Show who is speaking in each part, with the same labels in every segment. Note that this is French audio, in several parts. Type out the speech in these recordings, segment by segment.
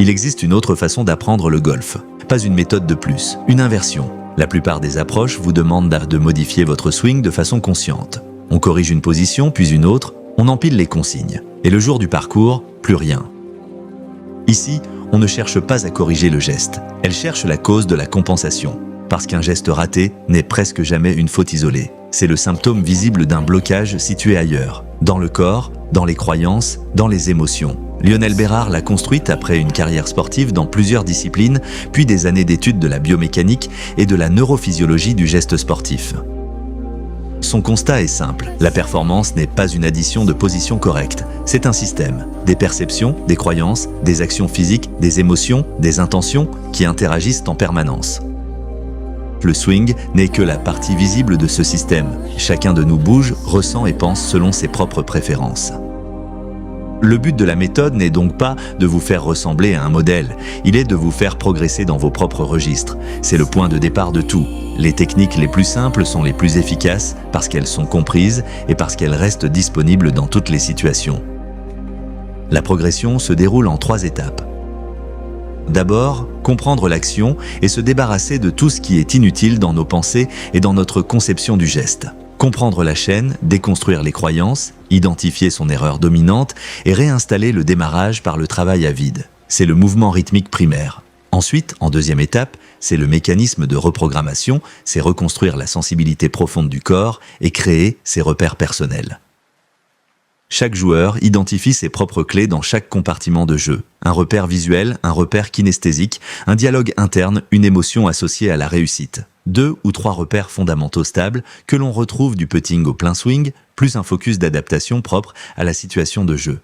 Speaker 1: Il existe une autre façon d'apprendre le golf. Pas une méthode de plus, une inversion. La plupart des approches vous demandent de modifier votre swing de façon consciente. On corrige une position, puis une autre, on empile les consignes. Et le jour du parcours, plus rien. Ici, on ne cherche pas à corriger le geste. Elle cherche la cause de la compensation. Parce qu'un geste raté n'est presque jamais une faute isolée. C'est le symptôme visible d'un blocage situé ailleurs. Dans le corps, dans les croyances, dans les émotions. Lionel Bérard l'a construite après une carrière sportive dans plusieurs disciplines, puis des années d'études de la biomécanique et de la neurophysiologie du geste sportif. Son constat est simple, la performance n'est pas une addition de positions correctes, c'est un système. Des perceptions, des croyances, des actions physiques, des émotions, des intentions qui interagissent en permanence. Le swing n'est que la partie visible de ce système. Chacun de nous bouge, ressent et pense selon ses propres préférences. Le but de la méthode n'est donc pas de vous faire ressembler à un modèle, il est de vous faire progresser dans vos propres registres. C'est le point de départ de tout. Les techniques les plus simples sont les plus efficaces parce qu'elles sont comprises et parce qu'elles restent disponibles dans toutes les situations. La progression se déroule en 3 étapes. D'abord, comprendre l'action et se débarrasser de tout ce qui est inutile dans nos pensées et dans notre conception du geste. Comprendre la chaîne, déconstruire les croyances, identifier son erreur dominante et réinstaller le démarrage par le travail à vide. C'est le mouvement rythmique primaire. Ensuite, en deuxième étape, c'est le mécanisme de reprogrammation, c'est reconstruire la sensibilité profonde du corps et créer ses repères personnels. Chaque joueur identifie ses propres clés dans chaque compartiment de jeu. Un repère visuel, un repère kinesthésique, un dialogue interne, une émotion associée à la réussite. 2 ou 3 repères fondamentaux stables que l'on retrouve du putting au plein swing, plus un focus d'adaptation propre à la situation de jeu.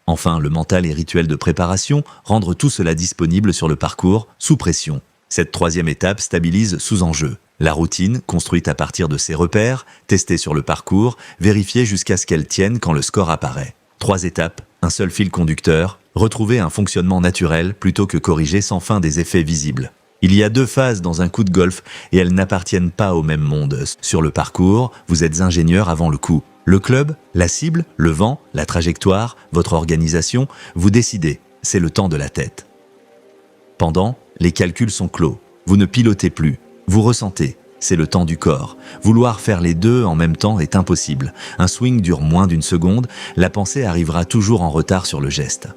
Speaker 1: Enfin, le mental et rituel de préparation, rendre tout cela disponible sur le parcours, sous pression. Cette 3e étape stabilise sous enjeu. La routine, construite à partir de ces repères, testée sur le parcours, vérifiée jusqu'à ce qu'elle tienne quand le score apparaît. 3 étapes, un seul fil conducteur, retrouver un fonctionnement naturel plutôt que corriger sans fin des effets visibles. Il y a 2 phases dans un coup de golf et elles n'appartiennent pas au même monde. Sur le parcours, vous êtes ingénieur avant le coup. Le club, la cible, le vent, la trajectoire, votre organisation, vous décidez, c'est le temps de la tête. Pendant, les calculs sont clos, vous ne pilotez plus, vous ressentez, c'est le temps du corps. Vouloir faire les 2 en même temps est impossible. Un swing dure moins d'1 seconde, la pensée arrivera toujours en retard sur le geste.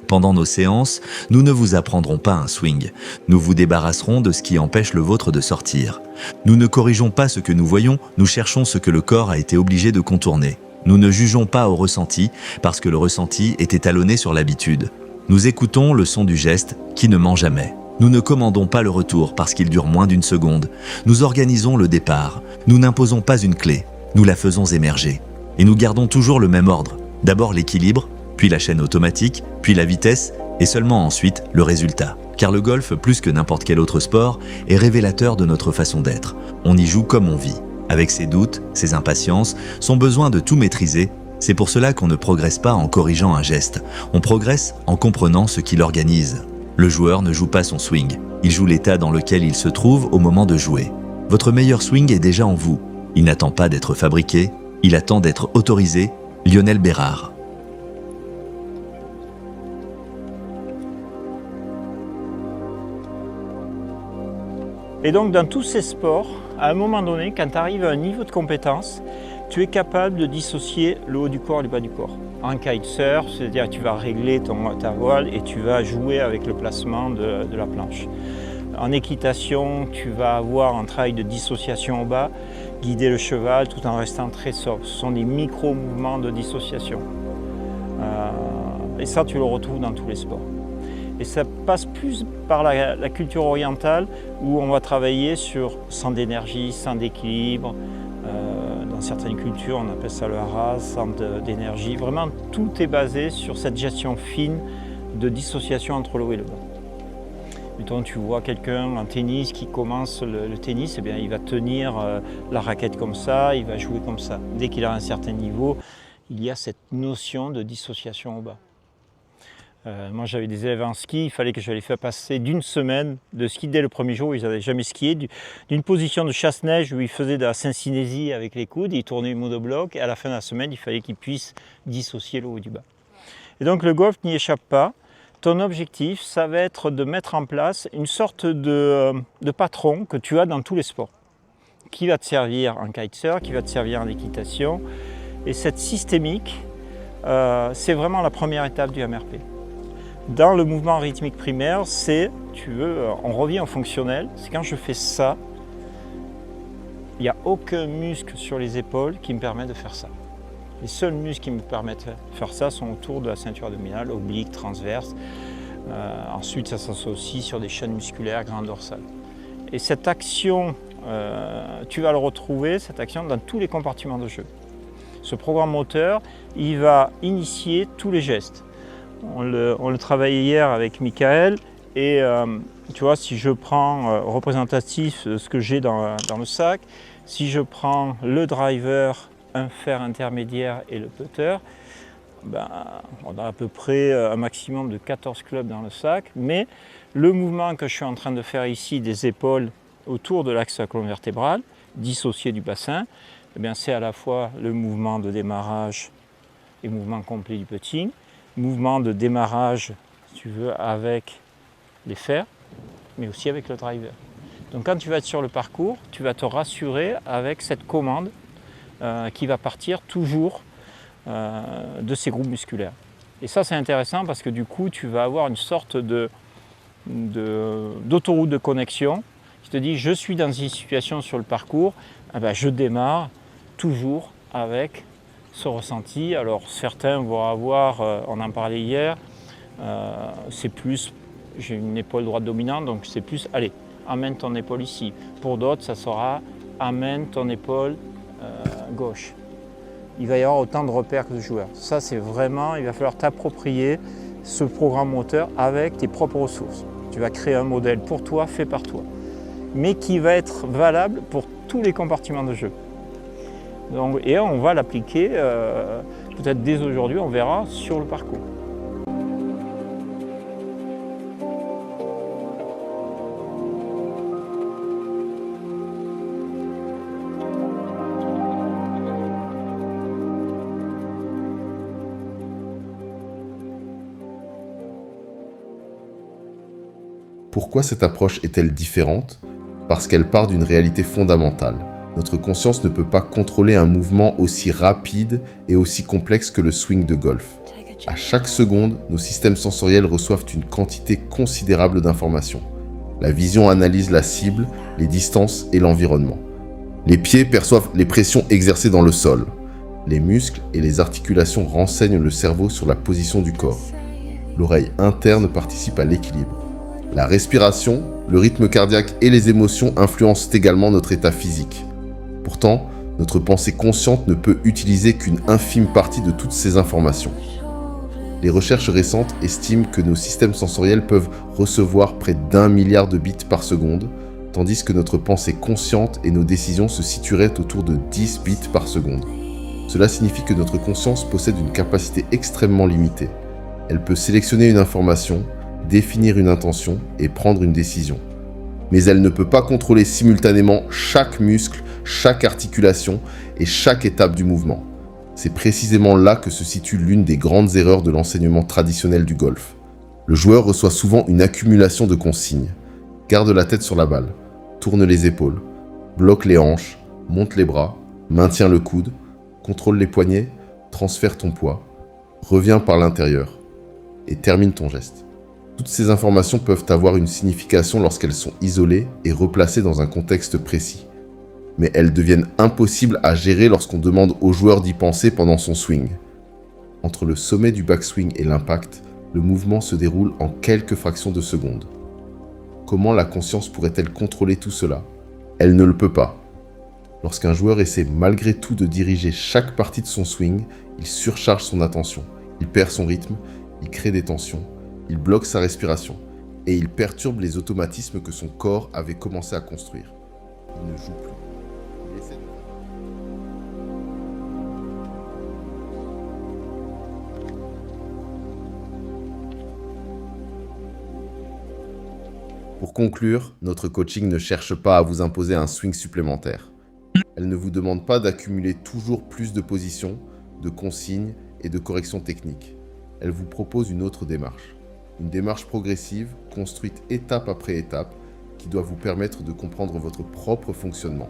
Speaker 1: Pendant nos séances, nous ne vous apprendrons pas un swing. Nous vous débarrasserons de ce qui empêche le vôtre de sortir. Nous ne corrigeons pas ce que nous voyons, nous cherchons ce que le corps a été obligé de contourner. Nous ne jugeons pas au ressenti, parce que le ressenti est étalonné sur l'habitude. Nous écoutons le son du geste qui ne ment jamais. Nous ne commandons pas le retour parce qu'il dure moins d'1 seconde. Nous organisons le départ. Nous n'imposons pas une clé. Nous la faisons émerger. Et nous gardons toujours le même ordre. D'abord l'équilibre, puis la chaîne automatique, puis la vitesse, et seulement ensuite le résultat. Car le golf, plus que n'importe quel autre sport, est révélateur de notre façon d'être. On y joue comme on vit, avec ses doutes, ses impatiences, son besoin de tout maîtriser. C'est pour cela qu'on ne progresse pas en corrigeant un geste. On progresse en comprenant ce qui l'organise. Le joueur ne joue pas son swing. Il joue l'état dans lequel il se trouve au moment de jouer. Votre meilleur swing est déjà en vous. Il n'attend pas d'être fabriqué, il attend d'être autorisé. Lionel Bérard.
Speaker 2: Et donc dans tous ces sports, à un moment donné, quand tu arrives à un niveau de compétence, tu es capable de dissocier le haut du corps et le bas du corps. En kitesurf, c'est-à-dire que tu vas régler ta voile et tu vas jouer avec le placement de la planche. En équitation, tu vas avoir un travail de dissociation au bas, guider le cheval tout en restant très sobre. Ce sont des micro-mouvements de dissociation. Et ça, tu le retrouves dans tous les sports. Et ça passe plus par la culture orientale où on va travailler sur centre d'énergie, centre d'équilibre. Dans certaines cultures, on appelle ça le hara, centre d'énergie. Vraiment, tout est basé sur cette gestion fine de dissociation entre le haut et le bas. Mettons, tu vois quelqu'un en tennis qui commence le tennis, eh bien, il va tenir la raquette comme ça, il va jouer comme ça. Dès qu'il a un certain niveau, il y a cette notion de dissociation au bas. Moi, j'avais des élèves en ski, il fallait que je les fasse passer d'une semaine de ski dès le premier jour où ils n'avaient jamais skié, d'une position de chasse-neige où ils faisaient de la syncynésie avec les coudes, ils tournaient le monobloc, et à la fin de la semaine, il fallait qu'ils puissent dissocier le haut du bas. Et donc le golf n'y échappe pas. Ton objectif, ça va être de mettre en place une sorte de patron que tu as dans tous les sports, qui va te servir en kitesurf, qui va te servir en équitation. Et cette systémique, c'est vraiment la première étape du MRP. Dans le mouvement rythmique primaire, on revient au fonctionnel, c'est quand je fais ça, il n'y a aucun muscle sur les épaules qui me permet de faire ça. Les seuls muscles qui me permettent de faire ça sont autour de la ceinture abdominale, oblique, transverse. Ensuite, ça s'associe sur des chaînes musculaires, grand dorsal. Et cette action, tu vas le retrouver, cette action, dans tous les compartiments de jeu. Ce programme moteur, il va initier tous les gestes. On le travaillait hier avec Michael et tu vois, si je prends représentatif ce que j'ai dans le sac, si je prends le driver, un fer intermédiaire et le putter, on a à peu près un maximum de 14 clubs dans le sac, mais le mouvement que je suis en train de faire ici des épaules autour de l'axe de la colonne vertébrale, dissocié du bassin, c'est à la fois le mouvement de démarrage et mouvement complet du putting, mouvement de démarrage, si tu veux, avec les fers, mais aussi avec le driver. Donc quand tu vas être sur le parcours, tu vas te rassurer avec cette commande qui va partir toujours de ces groupes musculaires. Et ça, c'est intéressant parce que du coup, tu vas avoir une sorte d'autoroute de connexion qui te dit, je suis dans une situation sur le parcours, je démarre toujours avec ce ressenti. Alors certains vont avoir, on en parlait hier, c'est plus, j'ai une épaule droite dominante, donc c'est plus, allez, amène ton épaule ici. Pour d'autres, ça sera, amène ton épaule gauche. Il va y avoir autant de repères que de joueurs. Ça, c'est vraiment, il va falloir t'approprier ce programme moteur avec tes propres ressources. Tu vas créer un modèle pour toi, fait par toi, mais qui va être valable pour tous les compartiments de jeu. Donc, et on va l'appliquer, peut-être dès aujourd'hui, on verra, sur le parcours.
Speaker 3: Pourquoi cette approche est-elle différente ? Parce qu'elle part d'une réalité fondamentale. Notre conscience ne peut pas contrôler un mouvement aussi rapide et aussi complexe que le swing de golf. À chaque seconde, nos systèmes sensoriels reçoivent une quantité considérable d'informations. La vision analyse la cible, les distances et l'environnement. Les pieds perçoivent les pressions exercées dans le sol. Les muscles et les articulations renseignent le cerveau sur la position du corps. L'oreille interne participe à l'équilibre. La respiration, le rythme cardiaque et les émotions influencent également notre état physique. Pourtant, notre pensée consciente ne peut utiliser qu'une infime partie de toutes ces informations. Les recherches récentes estiment que nos systèmes sensoriels peuvent recevoir près d'1 milliard de bits par seconde, tandis que notre pensée consciente et nos décisions se situeraient autour de 10 bits par seconde. Cela signifie que notre conscience possède une capacité extrêmement limitée. Elle peut sélectionner une information, définir une intention et prendre une décision. Mais elle ne peut pas contrôler simultanément chaque muscle, chaque articulation et chaque étape du mouvement. C'est précisément là que se situe l'une des grandes erreurs de l'enseignement traditionnel du golf. Le joueur reçoit souvent une accumulation de consignes. Garde la tête sur la balle, tourne les épaules, bloque les hanches, monte les bras, maintiens le coude, contrôle les poignets, transfère ton poids, reviens par l'intérieur et termine ton geste. Toutes ces informations peuvent avoir une signification lorsqu'elles sont isolées et replacées dans un contexte précis. Mais elles deviennent impossibles à gérer lorsqu'on demande au joueur d'y penser pendant son swing. Entre le sommet du backswing et l'impact, le mouvement se déroule en quelques fractions de secondes. Comment la conscience pourrait-elle contrôler tout cela ? Elle ne le peut pas. Lorsqu'un joueur essaie malgré tout de diriger chaque partie de son swing, il surcharge son attention, il perd son rythme, il crée des tensions. Il bloque sa respiration et il perturbe les automatismes que son corps avait commencé à construire. Il ne joue plus. Il essaie de... Pour conclure, notre coaching ne cherche pas à vous imposer un swing supplémentaire. Elle ne vous demande pas d'accumuler toujours plus de positions, de consignes et de corrections techniques. Elle vous propose une autre démarche. Une démarche progressive, construite étape après étape, qui doit vous permettre de comprendre votre propre fonctionnement.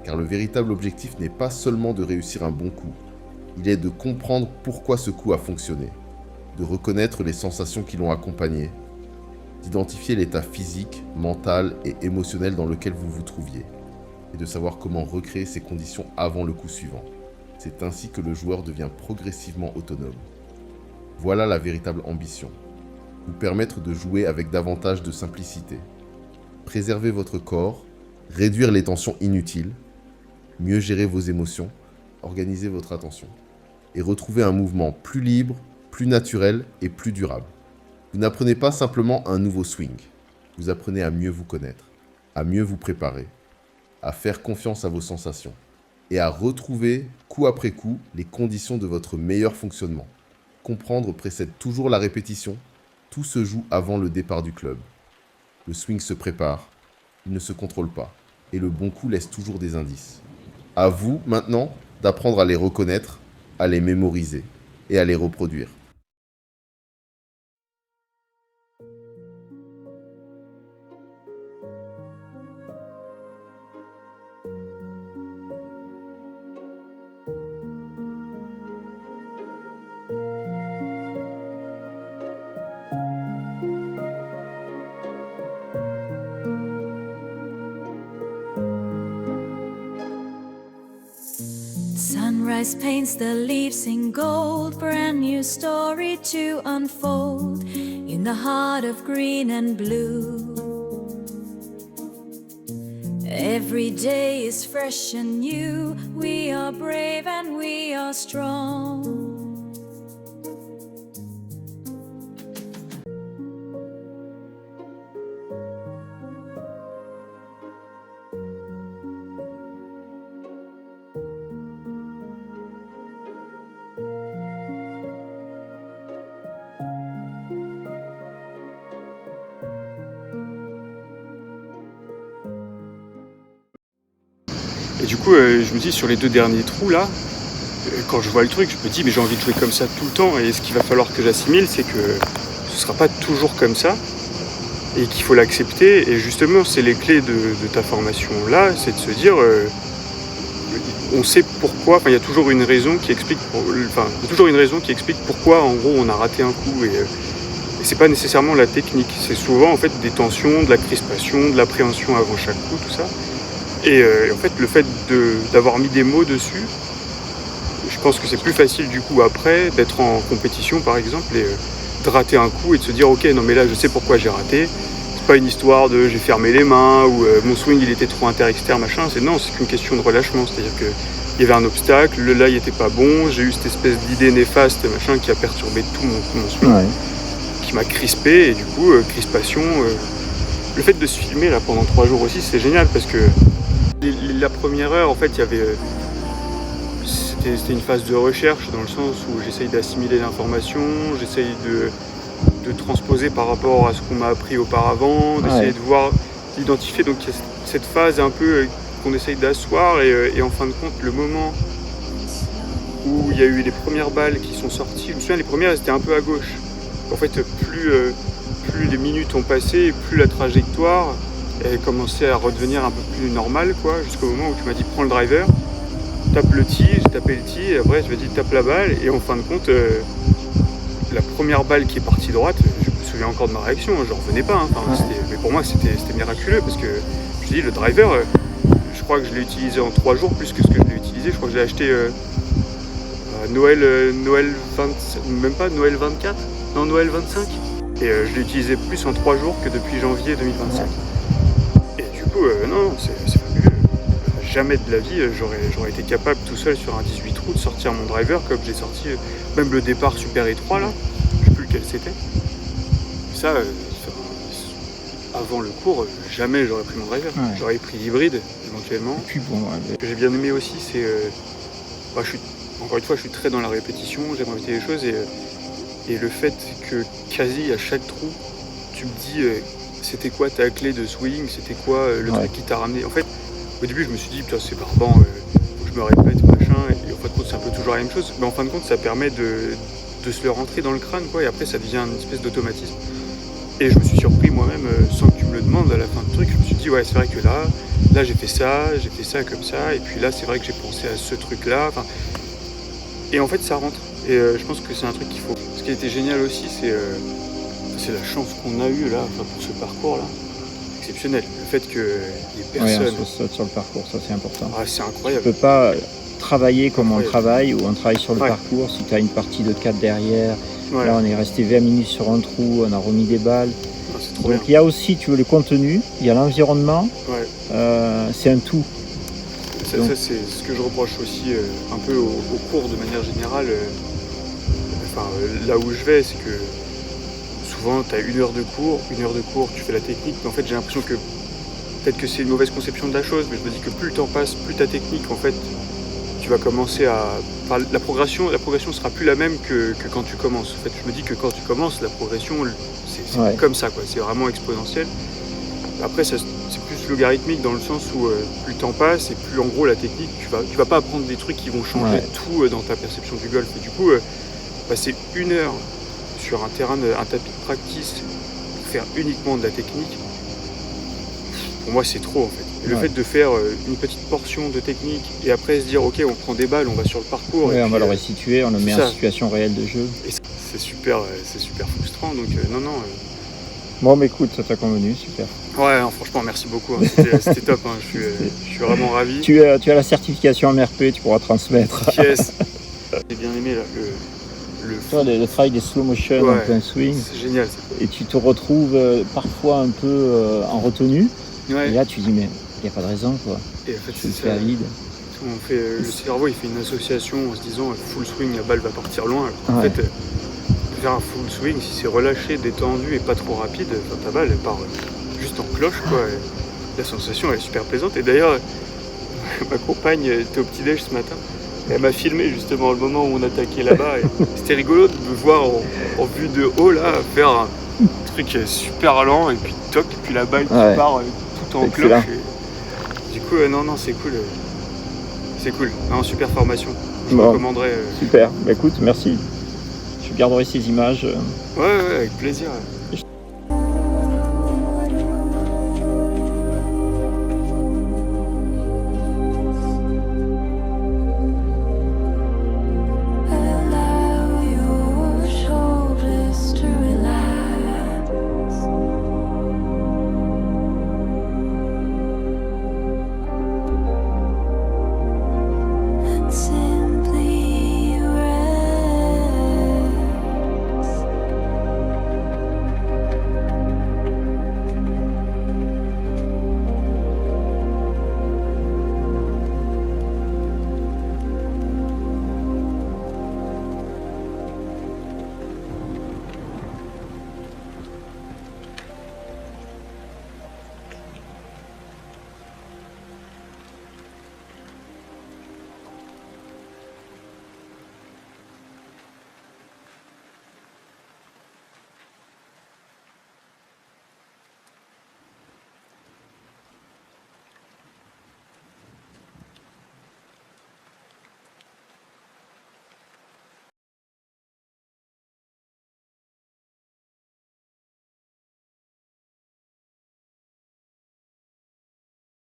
Speaker 3: Car le véritable objectif n'est pas seulement de réussir un bon coup, il est de comprendre pourquoi ce coup a fonctionné, de reconnaître les sensations qui l'ont accompagné, d'identifier l'état physique, mental et émotionnel dans lequel vous vous trouviez, et de savoir comment recréer ces conditions avant le coup suivant. C'est ainsi que le joueur devient progressivement autonome. Voilà la véritable ambition. Vous permettre de jouer avec davantage de simplicité. Préserver votre corps, réduire les tensions inutiles, mieux gérer vos émotions, organiser votre attention, et retrouver un mouvement plus libre, plus naturel et plus durable. Vous n'apprenez pas simplement un nouveau swing, vous apprenez à mieux vous connaître, à mieux vous préparer, à faire confiance à vos sensations, et à retrouver, coup après coup, les conditions de votre meilleur fonctionnement. Comprendre précède toujours la répétition, tout se joue avant le départ du club. Le swing se prépare, il ne se contrôle pas, et le bon coup laisse toujours des indices. À vous, maintenant, d'apprendre à les reconnaître, à les mémoriser et à les reproduire.
Speaker 4: Sunrise paints the leaves in gold, brand new story to unfold in the heart of green and blue. Every day is fresh and new, we are brave and we are strong.
Speaker 5: Et du coup, je me dis, sur les 2 derniers trous là, quand je vois le truc, je me dis, mais j'ai envie de jouer comme ça tout le temps. Et ce qu'il va falloir que j'assimile, c'est que ce ne sera pas toujours comme ça et qu'il faut l'accepter. Et justement, c'est les clés de ta formation là, c'est de se dire, on sait pourquoi. Enfin, il y a toujours une raison qui explique. Pourquoi, en gros, on a raté un coup. Et c'est pas nécessairement la technique. C'est souvent en fait des tensions, de la crispation, de l'appréhension avant chaque coup, tout ça. Et en fait, le fait d'avoir mis des mots dessus, je pense que c'est plus facile du coup après d'être en compétition par exemple et de rater un coup et de se dire ok, non mais là je sais pourquoi j'ai raté. C'est pas une histoire de j'ai fermé les mains ou mon swing il était trop inter-externe machin. C'est qu'une question de relâchement. C'est-à-dire qu'il y avait un obstacle, le lie était pas bon, j'ai eu cette espèce d'idée néfaste machin qui a perturbé tout mon swing, qui m'a crispé et du coup crispation. Le fait de se filmer là pendant 3 jours aussi c'est génial parce que la première heure, en fait, c'était une phase de recherche dans le sens où j'essaye d'assimiler l'information, j'essaye de transposer par rapport à ce qu'on m'a appris auparavant, d'essayer de voir, d'identifier. Donc il y a cette phase un peu qu'on essaye d'asseoir et en fin de compte, le moment où il y a eu les premières balles qui sont sorties, je me souviens les premières, elles étaient un peu à gauche. En fait, plus les minutes ont passé, plus la trajectoire elle commençait à redevenir un peu plus normale, quoi, jusqu'au moment où tu m'as dit prends le driver, tape le tee, j'ai tapé le tee, et après tu m'as dit tape la balle, et en fin de compte, la première balle qui est partie droite, je me souviens encore de ma réaction, je revenais pas, mais pour moi c'était miraculeux, parce que je te dis, le driver, je crois que je l'ai utilisé en 3 jours plus que ce que je l'ai utilisé, je crois que je l'ai acheté à Noël 25, même pas Noël 24, non Noël 25, et je l'ai utilisé plus en 3 jours que depuis janvier 2025. Non, c'est fabuleux. Jamais de la vie, j'aurais été capable tout seul sur un 18 trous de sortir mon driver comme j'ai sorti même le départ super étroit là, je sais plus lequel c'était. Ça, avant le cours, jamais j'aurais pris mon driver. J'aurais pris l'hybride éventuellement.
Speaker 6: Et puis bon,
Speaker 5: Ce que j'ai bien aimé aussi, c'est encore une fois, je suis très dans la répétition, j'aime répéter les choses et le fait que quasi à chaque trou, tu me dis c'était quoi ta clé de swing, c'était quoi le truc qui t'a ramené. En fait, au début, je me suis dit, putain, c'est barbant, faut que je me répète, machin, et en fin de compte, c'est un peu toujours la même chose. Mais en fin de compte, ça permet de se le rentrer dans le crâne, quoi, et après ça devient une espèce d'automatisme. Et je me suis surpris moi-même, sans que tu me le demandes à la fin du truc, je me suis dit ouais c'est vrai que là j'ai fait ça comme ça, et puis là c'est vrai que j'ai pensé à ce truc-là, enfin, et en fait ça rentre. Et je pense que c'est un truc qu'il faut. Ce qui a été génial aussi, c'est la chance qu'on a eue là, enfin, pour ce parcours-là. Exceptionnel. Le fait qu'il y ait personne.
Speaker 2: Ouais, on se saute sur le parcours, ça c'est important.
Speaker 5: Ah, c'est incroyable.
Speaker 2: Tu peux pas travailler comme on
Speaker 5: Incroyable.
Speaker 2: travaille, ou on travaille sur le
Speaker 5: Ouais.
Speaker 2: parcours si tu as une partie de 4 derrière.
Speaker 5: Ouais.
Speaker 2: Là on est resté 20 minutes sur un trou, on a remis des balles.
Speaker 5: Ah, c'est trop
Speaker 2: Donc
Speaker 5: bien.
Speaker 2: il y a aussi, tu veux, le contenu, il y a l'environnement,
Speaker 5: Ouais.
Speaker 2: c'est un tout.
Speaker 5: Ça,
Speaker 2: Donc-
Speaker 5: ça, c'est ce que je reproche aussi un peu au cours de manière générale. Là où je vais, c'est que souvent tu as 1 heure de cours, tu fais la technique, mais en fait j'ai l'impression que peut-être que c'est une mauvaise conception de la chose, mais je me dis que plus le temps passe, plus ta technique, en fait, tu vas commencer à... Enfin, la progression sera plus la même que quand tu commences. En fait, je me dis que quand tu commences, la progression, c'est
Speaker 2: Ouais.
Speaker 5: comme ça, quoi. C'est vraiment exponentiel. Après, c'est plus logarithmique dans le sens où plus le temps passe et plus, en gros, la technique, tu vas pas apprendre des trucs qui vont changer
Speaker 2: Ouais.
Speaker 5: tout dans ta perception du golf. Et du coup, passer 1 heure sur un tapis de practice pour faire uniquement de la technique, pour moi, c'est trop, en fait. Et le
Speaker 2: Ouais.
Speaker 5: fait de faire une petite portion de technique et après se dire, ok, on prend des balles, on va sur le parcours.
Speaker 2: Ouais,
Speaker 5: et
Speaker 2: on va
Speaker 5: puis,
Speaker 2: le restituer, on le
Speaker 5: c'est
Speaker 2: met
Speaker 5: ça.
Speaker 2: en situation réelle de jeu.
Speaker 5: et c'est super frustrant. Donc, non.
Speaker 2: Bon, mais écoute, ça t'a convenu, super.
Speaker 5: Ouais, non, franchement, merci beaucoup. Hein. C'était top. Hein. Je suis vraiment ravi.
Speaker 2: Tu as la certification MRP, tu pourras transmettre.
Speaker 5: Yes. J'ai bien aimé là, le
Speaker 2: Tu vois, le travail des slow motion
Speaker 5: Ouais.
Speaker 2: en plein swing,
Speaker 5: C'est génial. Ça.
Speaker 2: et tu te retrouves parfois un peu en retenue,
Speaker 5: Ouais.
Speaker 2: et là tu dis, mais il n'y a pas de raison, quoi.
Speaker 5: Et en fait,
Speaker 2: Tu le
Speaker 5: c'est
Speaker 2: fais
Speaker 5: ça.
Speaker 2: à vide.
Speaker 5: On fait, le cerveau, il fait une association en se disant full swing, la balle va partir loin. Alors qu'en
Speaker 2: Ouais.
Speaker 5: fait, faire un full swing, si c'est relâché, détendu et pas trop rapide, enfin, ta balle, elle part juste en cloche, quoi. Et la sensation, elle est super plaisante. Et d'ailleurs, ma compagne était au petit-déj ce matin. Elle m'a filmé justement le moment où on attaquait là-bas. Et c'était rigolo de me voir en vue de haut, là, faire un truc super lent, et puis toc, et puis la balle qui
Speaker 2: Ouais.
Speaker 5: part tout en
Speaker 2: Excellent.
Speaker 5: cloche. Et du coup, non, c'est cool. C'est cool. Non, super formation. Je
Speaker 2: Bon.
Speaker 5: recommanderais.
Speaker 2: Super, bah, écoute, merci. Je garderai ces images.
Speaker 5: Ouais, avec plaisir.